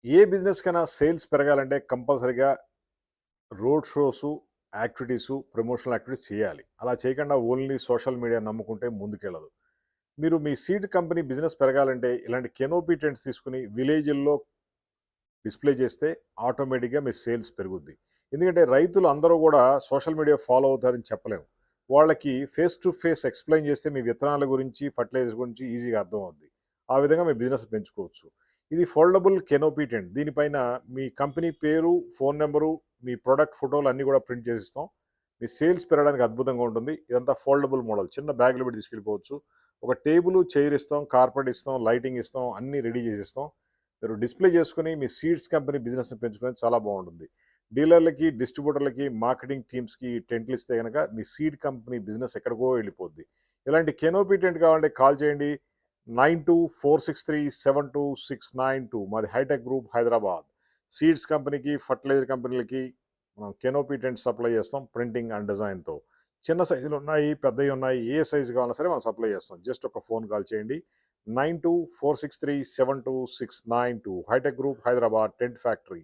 ఏ business కైనా sales పెరగాలంటే కంపల్సరీగా road shows, activities, promotional activities చేయాలి. అలా చేయకుండా ఓన్లీ సోషల్ మీడియా నమ్ముకుంటే ముందుకెళ్ళదు. మీరు మీ సీడ్ కంపెనీ బిజినెస్ పెరగాలంటే ఇలాంటి కెనోపీ టెంట్స్ తీసుకొని విలేజ్‌ల్లో డిస్‌ప్లే చేస్తే ఆటోమేటిక్‌గా మీ సేల్స్ పెరుగుద్ది. ఎందుకంటే రైతులు అందరూ గూడా సోషల్ మీడియా ఫాలో అవుతారని చెప్పలేము. వాళ్ళకి ఫేస్ టు ఫేస్ ఎక్స్‌ప్లెయిన్ చేస్తే మీ విత్తనాల గురించి, ఫర్టిలైజర్స్ గురించి ఈజీగా అర్థమవుద్ది. ఆ విధంగా మీ బిజినెస్ పెంచుకోవచ్చు. ఇది ఫోల్డబుల్ కెనోపీ టెంట్. దీనిపైన మీ కంపెనీ పేరు, ఫోను నంబరు, మీ ప్రొడక్ట్ ఫోటోలు అన్నీ గూడా ప్రింట్ చేసిస్తాం. మీ సేల్స్ పెరగడానికి అద్భుతంగా ఉంటుంది. ఇదంతా ఫోల్డబుల్ మోడల్. చిన్న బ్యాగ్‌లో పెట్టి తీసుకెళ్ళిపోవచ్చు. ఒక టేబులు, చైర్ ఇస్తాం, కార్పెట్ ఇస్తాం, లైటింగ్ ఇస్తాం, అన్నీ రెడీ చేసిస్తాం. మీరు డిస్‌ప్లే చేసుకొని మీ సీడ్స్ కంపెనీ బిజినెస్‌ని పెంచుకొని చాలా బాగుంటుంది. డీలర్‌లకి, డిస్ట్రిబ్యూటర్‌లకి, మార్కెటింగ్ టీమ్స్‌కి టెంట్లు ఇస్తే గనక మీ సీడ్ కంపెనీ బిజినెస్ ఎక్కడికో వెళ్ళిపోద్ది. ఇలాంటి కెనోపీ టెంట్ కావాలంటే కాల్ చేయండి. 9246372692 మాది హైటెక్ గ్రూప్ హైదరాబాద్. సీడ్స్ కంపెనీకి, ఫర్టిలైజర్ కంపెనీలకి మనం కెనోపీ టెంట్ సప్లై చేస్తాం ప్రింటింగ్ అండ్ డిజైన్‌తో. చిన్న సైజులు ఉన్నాయి, పెద్దయి ఉన్నాయి. ఏ సైజ్ కావాలన్నా సరే మనం సప్లై చేస్తాం. జస్ట్ ఒక ఫోన్ కాల్ చేయండి. 9246372692 hitech group Hyderabad tent factory.